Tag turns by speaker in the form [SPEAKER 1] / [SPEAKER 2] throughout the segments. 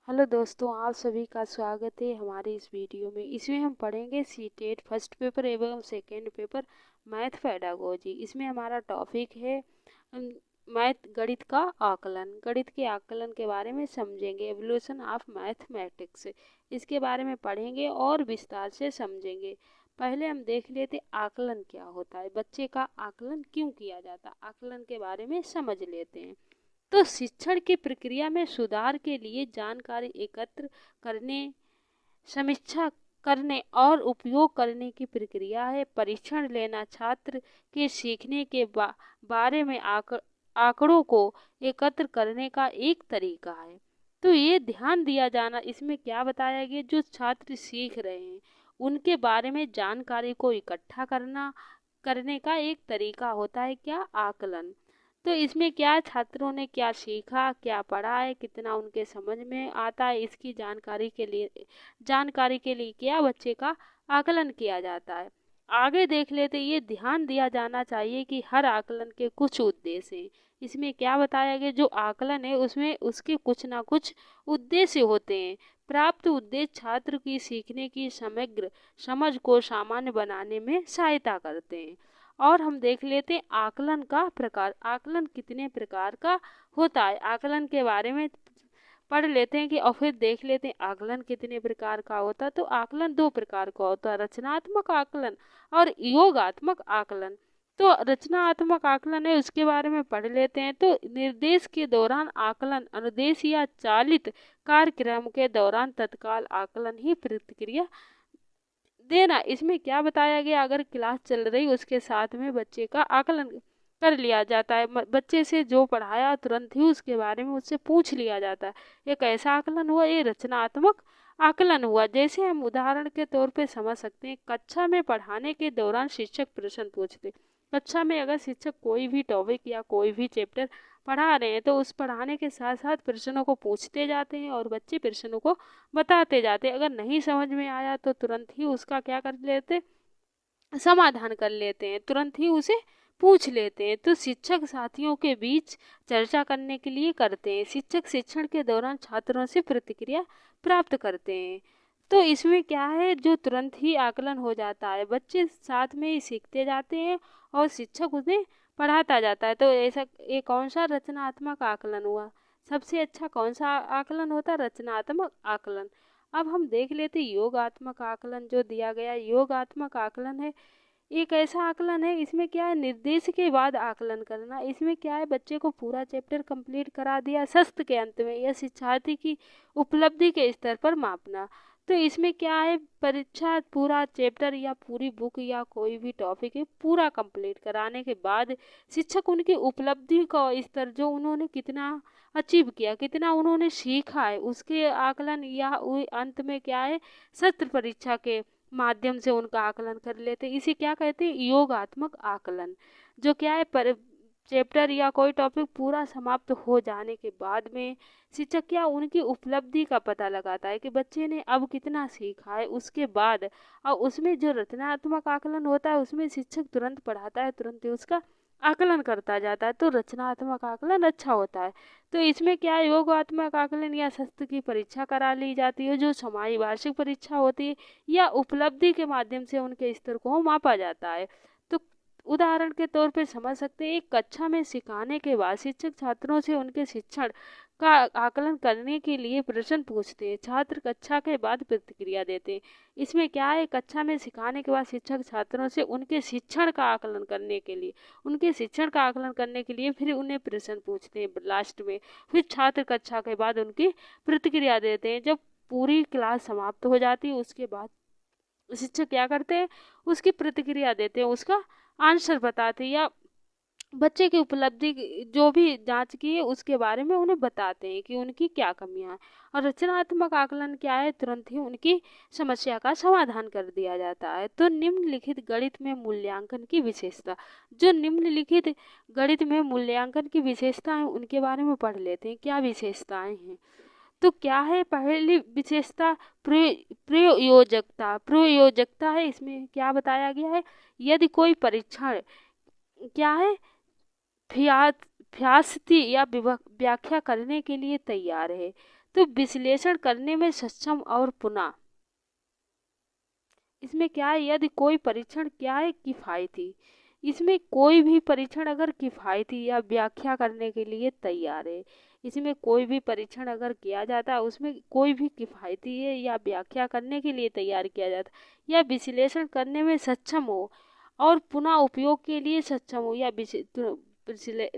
[SPEAKER 1] Hello दोस्तों, आप सभी का स्वागत है हमारे इस वीडियो में। इसमें हम पढ़ेंगे सीटेट फर्स्ट पेपर एवं सेकेंड पेपर मैथ पेडागोजी। इसमें हमारा टॉपिक है मैथ गणित का आकलन। गणित के आकलन के बारे में समझेंगे, एवोल्यूशन ऑफ मैथमेटिक्स, इसके बारे में पढ़ेंगे और विस्तार से समझेंगे। पहले हम देख लेते आकलन क्या होता है, बच्चे का आकलन क्यों किया जाता है, आकलन के बारे में समझ लेते हैं। तो शिक्षण की प्रक्रिया में सुधार के लिए जानकारी एकत्र करने, समीक्षा करने और उपयोग करने की प्रक्रिया है। परीक्षण लेना छात्र के सीखने के बारे में आंकड़ों को एकत्र करने का एक तरीका है। तो ये ध्यान दिया जाना, इसमें क्या बताया गया, जो छात्र सीख रहे हैं उनके बारे में जानकारी को इकट्ठा करने का एक तरीका होता है क्या, आकलन। तो इसमें क्या छात्रों ने क्या सीखा, क्या पढ़ा है, कितना उनके समझ में आता है, इसकी जानकारी के लिए क्या बच्चे का आकलन किया जाता है। आगे देख लेते, ये ध्यान दिया जाना चाहिए कि हर आकलन के कुछ उद्देश्य हैं। इसमें क्या बताया गया, जो आकलन है उसमें उसके कुछ ना कुछ उद्देश्य होते हैं। प्राप्त उद्देश्य छात्र की सीखने की समग्र समझ को सामान्य बनाने में सहायता करते हैं। और हम देख लेते हैं आकलन का प्रकार, आकलन कितने प्रकार का होता है, आकलन के बारे में पढ़ लेते हैं कि और फिर देख लेते हैं आकलन कितने प्रकार का होता है। तो आकलन दो प्रकार का होता है, रचनात्मक आकलन और योगात्मक आकलन। तो रचनात्मक आकलन है, उसके बारे में पढ़ लेते हैं। तो निर्देश के दौरान आकलन, अनुदेश या चालित कार्यक्रम के दौरान तत्काल आकलन ही प्रतिक्रिया देना। इसमें क्या बताया गया, अगर क्लास चल रही उसके साथ में बच्चे का आकलन कर लिया जाता है। बच्चे से जो पढ़ाया तुरंत ही उसके बारे में उससे पूछ लिया जाता है। एक ऐसा आकलन हुआ, ये रचनात्मक आकलन हुआ। जैसे हम उदाहरण के तौर पे समझ सकते हैं, कक्षा में पढ़ाने के दौरान शिक्षक प्रश्न पूछते। कक्षा में अगर शिक्षक कोई भी टॉपिक या कोई भी चैप्टर पढ़ा रहे हैं तो उस पढ़ाने के साथ साथ प्रश्नों को पूछते जाते हैं और बच्चे प्रश्नों को बताते जाते। अगर नहीं समझ में आया तो तुरंत ही उसका क्या कर लेते, समाधान कर लेते हैं, तुरंत ही उसे पूछ लेते हैं। तो शिक्षक साथियों के बीच चर्चा करने के लिए करते हैं। शिक्षक शिक्षण के दौरान छात्रों से प्रतिक्रिया प्राप्त करते हैं। तो इसमें क्या है, जो तुरंत ही आकलन हो जाता है, बच्चे साथ में ही सीखते जाते हैं और शिक्षक उन्हें पढ़ाता जाता है। तो ऐसा ये कौन सा रचनात्मक आकलन हुआ, सबसे अच्छा कौन सा आकलन होता है, रचनात्मक आकलन। अब हम देख लेते योगात्मक आकलन, जो दिया गया योगात्मक आकलन है, एक ऐसा आकलन है, इसमें क्या है, निर्देश के बाद आकलन करना। इसमें क्या है, बच्चे को पूरा चैप्टर कंप्लीट करा दिया, सत्र के अंत में यह शिक्षार्थी की उपलब्धि के स्तर पर मापना। तो इसमें क्या है, परीक्षा पूरा चैप्टर या पूरी बुक या कोई भी टॉपिक है पूरा कंप्लीट कराने के बाद शिक्षक उनकी उपलब्धि का स्तर, जो उन्होंने कितना अचीव किया, कितना उन्होंने सीखा है, उसके आकलन या अंत में क्या है, सत्र परीक्षा के माध्यम से उनका आकलन कर लेते। इसे क्या कहते हैं, योगात्मक आकलन। जो क्या है, पर चैप्टर या कोई टॉपिक पूरा समाप्त हो जाने के बाद में शिक्षक क्या उनकी उपलब्धि का पता लगाता है कि बच्चे ने अब कितना सीखा है। उसके बाद और उसमें जो रचनात्मक आकलन होता है उसमें शिक्षक तुरंत पढ़ाता है, तुरंत ही उसका आकलन करता जाता है। तो रचनात्मक आकलन अच्छा होता है। तो इसमें क्या है, योगात्मक आकलन या सत्र की परीक्षा करा ली जाती है, जो छमाही वार्षिक परीक्षा होती है, या उपलब्धि के माध्यम से उनके स्तर को मापा जाता है। तो उदाहरण के तौर पर समझ सकते हैं, एक कक्षा में सिखाने के बाद शिक्षक छात्रों से उनके शिक्षण का आकलन करने के लिए प्रश्न पूछते हैं। छात्र कक्षा के बाद प्रतिक्रिया देते हैं। इसमें क्या है, कक्षा में सिखाने के बाद शिक्षक छात्रों से उनके शिक्षण का आकलन करने के लिए फिर उन्हें प्रश्न पूछते हैं लास्ट में। फिर छात्र कक्षा के बाद उनकी प्रतिक्रिया देते हैं। जब पूरी क्लास समाप्त हो जाती है उसके बाद शिक्षक क्या करते हैं, उसकी प्रतिक्रिया देते हैं, उसका आंसर बताते हैं, या बच्चे की उपलब्धि जो भी जांच की है उसके बारे में उन्हें बताते हैं कि उनकी क्या कमियां हैं। और रचनात्मक आकलन क्या है, तुरंत ही उनकी समस्या का समाधान कर दिया जाता है। तो निम्नलिखित गणित में मूल्यांकन की विशेषता, जो निम्नलिखित गणित में मूल्यांकन की विशेषता है उनके बारे में पढ़ लेते हैं, क्या विशेषताएं हैं। तो क्या है, पहली विशेषता प्रयोजकता। प्रयोजकता है, इसमें क्या बताया गया है, यदि कोई परीक्षण क्या है, अभ्यासती या व्याख्या करने के लिए तैयार है। तो विश्लेषण करने में सक्षम और पुनः इसमें क्या है, यदि कोई परीक्षण क्या है किफ़ायती, इसमें कोई भी परीक्षण अगर किफ़ायती या व्याख्या करने के लिए तैयार है, इसमें कोई भी परीक्षण अगर किया जाता है उसमें कोई भी किफ़ायती है या व्याख्या करने के लिए तैयार किया जाता है, या विश्लेषण करने में सक्षम हो और पुनः उपयोग के लिए सक्षम हो, या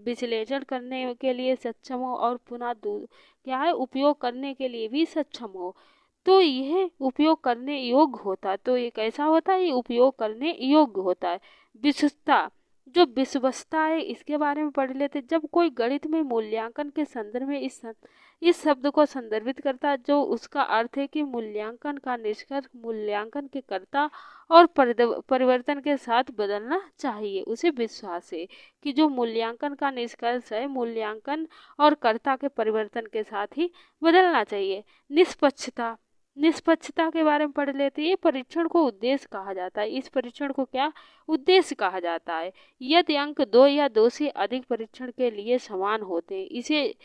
[SPEAKER 1] विश्लेषण करने के लिए सक्षम हो और पुनः क्या है उपयोग करने के लिए भी सक्षम हो, तो यह उपयोग करने योग्य होता है। तो ये कैसा होता है, ये उपयोग करने योग्य होता है। विशुद्धता, जो विश्वस्तता है इसके बारे में पढ़ लेते। जब कोई गणित में मूल्यांकन के संदर्भ में इस शब्द को संदर्भित करता है, जो उसका अर्थ है कि मूल्यांकन का निष्कर्ष मूल्यांकन के कर्ता और परिवर्तन के साथ बदलना चाहिए। उसे विश्वास है कि जो मूल्यांकन का निष्कर्ष है मूल्यांकन और कर्ता के परिवर्तन के साथ ही बदलना चाहिए। निष्पक्षता, निष्पक्षता के बारे में पढ़ लेते हैं। ये परीक्षण को उद्देश्य कहा जाता है। इस परीक्षण को क्या उद्देश्य कहा जाता है। यदि अंक 2 या 2 से अधिक परीक्षण के लिए समान होते हैं, इसे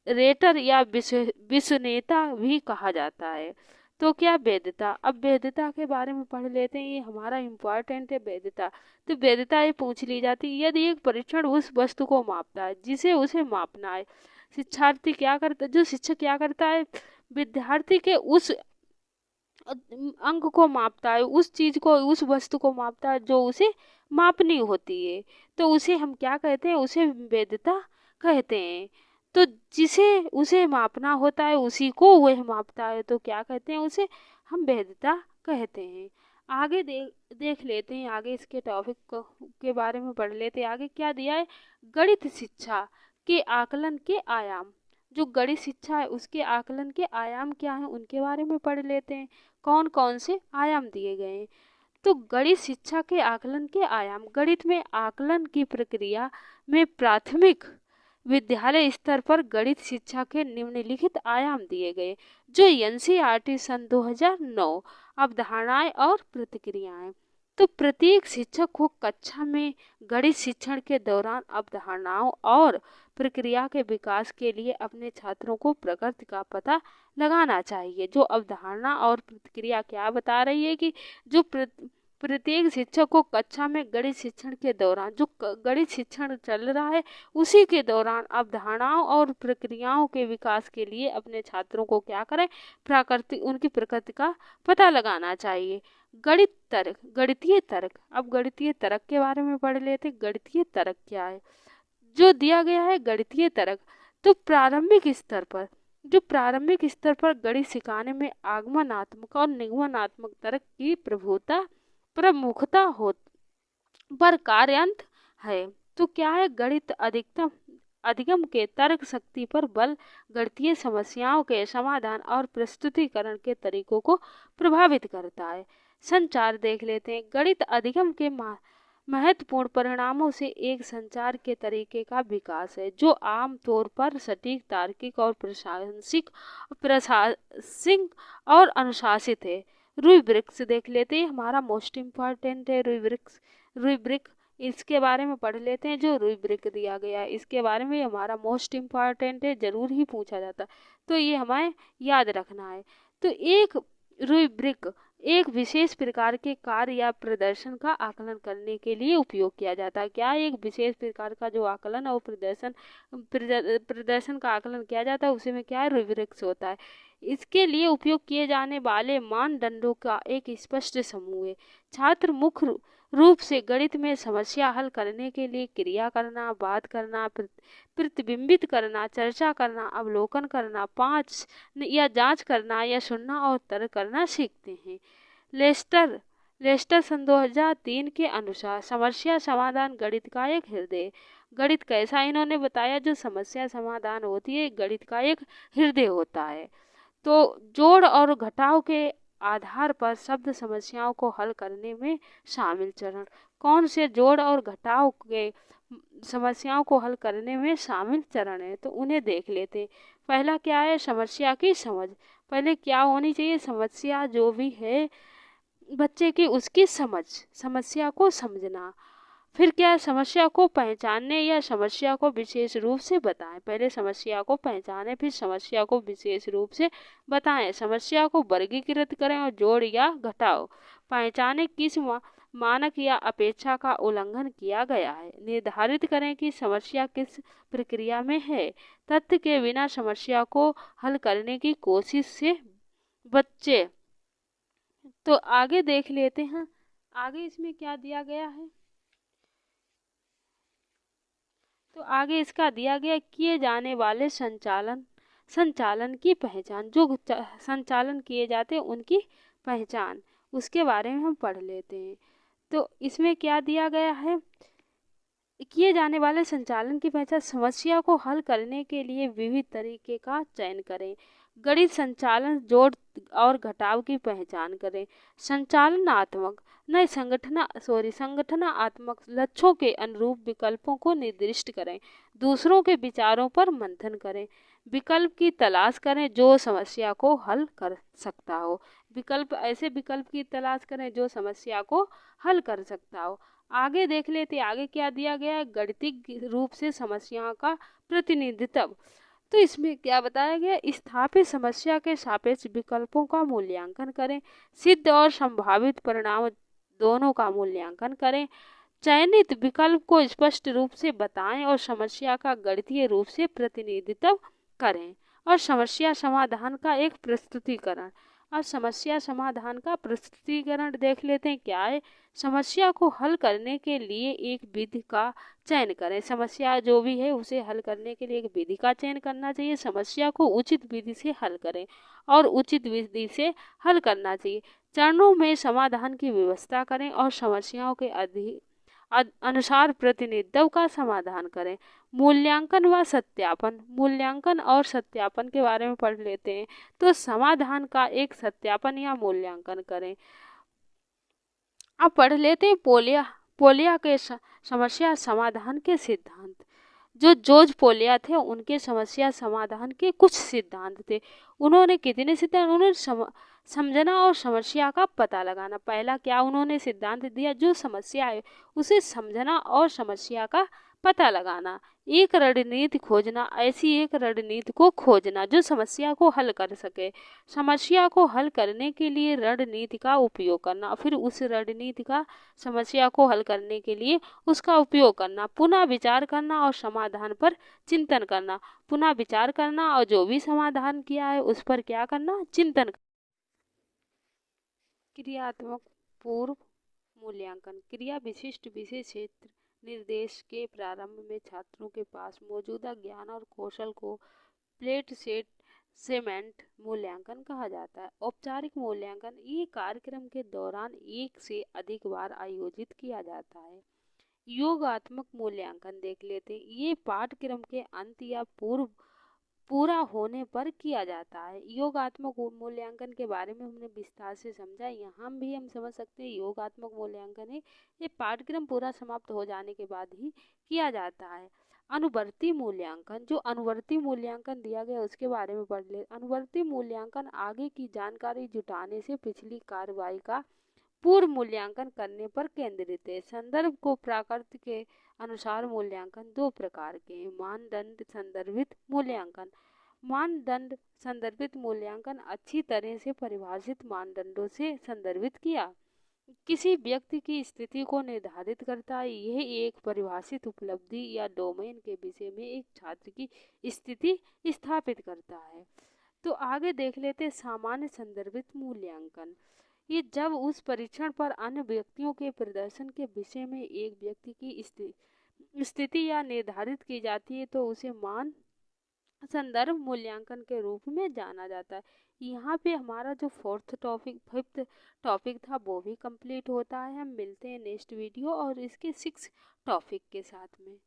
[SPEAKER 1] रेटर या विश्वसनीयता भी कहा जाता है। तो क्या वैधता, अब वैधता के बारे में पढ़ लेते हैं। ये हमारा इम्पोर्टेंट है वैधता। तो वैधता ये पूछ ली जाती है, यदि एक परीक्षण उस वस्तु को मापता है जिसे उसे मापना है, शिक्षार्थी क्या करता है, जो शिक्षक क्या करता है, विद्यार्थी के उस अंक को मापता है, उस चीज को, उस वस्तु को मापता है जो उसे मापनी होती है, तो उसे हम क्या कहते हैं, उसे वैधता कहते हैं। तो जिसे उसे मापना होता है उसी को वह मापता है, तो क्या कहते हैं, उसे हम वैधता कहते हैं। आगे देख लेते हैं, आगे इसके टॉपिक के बारे में पढ़ लेते हैं। आगे क्या दिया है, गणित शिक्षा के आकलन के आयाम। जो गणित शिक्षा है उसके आकलन के आयाम क्या हैं उनके बारे में पढ़ लेते हैं। कौन कौन से आयाम दिए गए हैं। तो गणित शिक्षा के आकलन के आयाम, गणित में आकलन की प्रक्रिया में प्राथमिक विद्यालय स्तर पर गणित शिक्षा के निम्नलिखित आयाम दिए गए, जो एनसीईआरटी सन 2009 अवधारणाएं और प्रतिक्रियाएं। तो प्रत्येक शिक्षक को कक्षा में गणित शिक्षण के दौरान अवधारणाओं और प्रक्रिया के विकास के लिए अपने छात्रों को प्रकृति का पता लगाना चाहिए। जो अवधारणा और प्रतिक्रिया क्या बता रही है कि जो प्रत्येक शिक्षक को कक्षा में गणित शिक्षण के दौरान, जो गणित शिक्षण चल रहा है उसी के दौरान अवधारणाओं और प्रक्रियाओं के विकास के लिए अपने छात्रों को क्या करें, उनकी प्रकृति का पता लगाना चाहिए। गणित तर्क, गणितीय तर्क, अब गणितीय तर्क के बारे में पढ़ लेते। गणितीय तर्क क्या है, जो दिया गया है गणितीय तर्क, तो प्रारंभिक स्तर पर, जो प्रारंभिक स्तर पर गणित सिखाने में आगमनात्मक और निगमनात्मक तर्क की प्रमुखता हो पर कार्यान्त है। तो क्या है, गणित अधिगम के तर्क शक्ति पर बल गणितीय समस्याओं के समाधान और प्रस्तुतिकरण के तरीकों को प्रभावित करता है। संचार देख लेते हैं। गणित अधिगम के महत्वपूर्ण परिणामों से एक संचार के तरीके का विकास है, जो आम तौर पर सटीक, तार्किक और प्रशासिक और अनुशासित है। रूब्रिक्स देख लेते हैं, हमारा मोस्ट इम्पॉर्टेंट है रूब्रिक। इसके बारे में पढ़ लेते हैं। जो रूब्रिक दिया गया है इसके बारे में हमारा मोस्ट इम्पॉर्टेंट है, जरूर ही पूछा जाता, तो ये हमें याद रखना है। तो एक रूब्रिक एक विशेष प्रकार के कार्य या प्रदर्शन का आकलन करने के लिए उपयोग किया जाता है। क्या एक विशेष प्रकार का जो आकलन और प्रदर्शन का आकलन किया जाता है उसी में क्या है, रूब्रिक्स होता है। इसके लिए उपयोग किए जाने वाले मानदंडों का एक स्पष्ट समूह है। छात्र मुख्य रूप से गणित में समस्या हल करने के लिए क्रिया करना, बात करना, प्रतिबिंबित करना, चर्चा करना, अवलोकन करना, या जांच करना या सुनना और तर्क करना सीखते हैं। लेस्टर सन 2003 के अनुसार समस्या समाधान गणित का एक हृदय। गणित कैसा इन्होंने बताया, जो समस्या समाधान होती है गणित का एक हृदय होता है। तो जोड़ और घटाव के आधार पर शब्द समस्याओं को हल करने में शामिल चरण। कौन से जोड़ और घटाव के समस्याओं को हल करने में शामिल चरण है, तो उन्हें देख लेते हैं। पहला क्या है, समस्या की समझ। पहले क्या होनी चाहिए, समस्या जो भी है बच्चे की उसकी समझ, समस्या को समझना। फिर क्या है, समस्या को पहचानने या समस्या को विशेष रूप से बताएं। पहले समस्या को पहचानें, फिर समस्या को विशेष रूप से बताएं। समस्या को वर्गीकृत करें और जोड़ या घटाओ। पहचानें किस मानक या अपेक्षा का उल्लंघन किया गया है। निर्धारित करें कि समस्या किस प्रक्रिया में है। तथ्य के बिना समस्या को हल करने की कोशिश से बच्चे। तो आगे देख लेते हैं, आगे इसमें क्या दिया गया है। तो आगे इसका दिया गया किए जाने वाले संचालन की पहचान, जो संचालन किए जाते हैं उनकी पहचान, उसके बारे में हम पढ़ लेते हैं। तो इसमें क्या दिया गया है, किए जाने वाले संचालन की पहचान, समस्या को हल करने के लिए विविध तरीके का चयन करें। गणित संचालन, जोड़ और घटाव की पहचान करें। संचालनात्मक संगठनात्मक लक्ष्यों के अनुरूप विकल्पों को निर्दिष्ट करें। दूसरों के विचारों पर मंथन करें। विकल्प की तलाश करें जो समस्या को हल कर सकता हो। ऐसे विकल्प की तलाश करें जो समस्या को हल कर सकता हो। आगे देख लेते, आगे क्या दिया गया है, गणितीय रूप से समस्याओं का प्रतिनिधित्व। तो इसमें क्या बताया गया, स्थापित समस्या के सापेक्ष विकल्पों का मूल्यांकन करें। सिद्ध और संभावित परिणाम दोनों का मूल्यांकन करें। चयनित विकल्प को स्पष्ट रूप से बताएं और समस्या का गणितीय रूप से प्रतिनिधित्व करें। और समस्या समाधान का एक प्रस्तुतिकरण। अब समस्या समाधान का प्रस्तुतिकरण देख लेते हैं, क्या है। समस्या को हल करने के लिए एक विधि का चयन करें। समस्या जो भी है उसे हल करने के लिए एक विधि का चयन करना चाहिए। समस्या को उचित विधि से हल करें और उचित विधि से हल करना चाहिए। चरणों में समाधान की व्यवस्था करें और समस्याओं के अनुसार प्रतिनिधित्व का समाधान करें। मूल्यांकन व सत्यापन। मूल्यांकन और सत्यापन के बारे में पढ़ लेते हैं। तो समाधान का एक सत्यापन या मूल्यांकन करें। अब पढ़ लेते हैं पोलिया के समस्या समाधान के सिद्धांत। जो जॉर्ज पोलिया थे उनके समस्या समाधान के कुछ सिद्धांत थे। उन्होंने कितने सिद्धांत, उन्होंने समझना और समस्या का पता लगाना। पहला क्या उन्होंने सिद्धांत दिया, जो समस्या है उसे समझना और समस्या का पता लगाना। एक रणनीति खोजना, ऐसी एक रणनीति को खोजना जो समस्या को हल कर सके। समस्या को हल करने के लिए रणनीति का उपयोग करना, फिर उस रणनीति का समस्या को हल करने के लिए उसका उपयोग करना। पुनः विचार करना और समाधान पर चिंतन करना। पुनः विचार करना और जो भी समाधान किया है उस पर क्या करना, चिंतन। क्रियात्मक पूर्व मूल्यांकन। क्रिया विशिष्ट विषय क्षेत्र निर्देश के प्रारंभ में छात्रों के पास मौजूदा ज्ञान और कौशल को प्लेट सेमेंट मूल्यांकन कहा जाता है। औपचारिक मूल्यांकन ये कार्यक्रम के दौरान एक से अधिक बार आयोजित किया जाता है। योगात्मक मूल्यांकन देख लेते हैं। ये पाठ्यक्रम के अंत या पूरा होने पर किया जाता है। योगात्मक मूल्यांकन के बारे में हमने विस्तार से समझा। यहाँ भी हम समझ सकते हैं योगात्मक मूल्यांकन है ये पाठ्यक्रम पूरा समाप्त हो जाने के बाद ही किया जाता है। अनुवर्ती मूल्यांकन, जो अनुवर्ती मूल्यांकन दिया गया उसके बारे में पढ़ ले। अनुवर्ती मूल्यांकन आगे की जानकारी जुटाने से पिछली कार्रवाई का पूर्व मूल्यांकन करने पर केंद्रित है। संदर्भ को प्रकृति के अनुसार मूल्यांकन दो प्रकार के हैं। मानदंड संदर्भित मूल्यांकन। मानदंड संदर्भित मूल्यांकन अच्छी तरह से परिभाषित मानदंडों से संदर्भित किया किसी व्यक्ति की स्थिति को निर्धारित करता है। यह एक परिभाषित उपलब्धि या डोमेन के विषय में एक छात्र की स्थिति स्थापित करता है। तो आगे देख लेते सामान्य संदर्भित मूल्यांकन। ये जब उस परीक्षण पर अन्य व्यक्तियों के प्रदर्शन के विषय में एक व्यक्ति की स्थिति या निर्धारित की जाती है तो उसे मान संदर्भ मूल्यांकन के रूप में जाना जाता है। यहाँ पे हमारा जो फिफ्थ टॉपिक था वो भी कंप्लीट होता है। हम मिलते हैं नेक्स्ट वीडियो और इसके 6 टॉपिक के साथ में।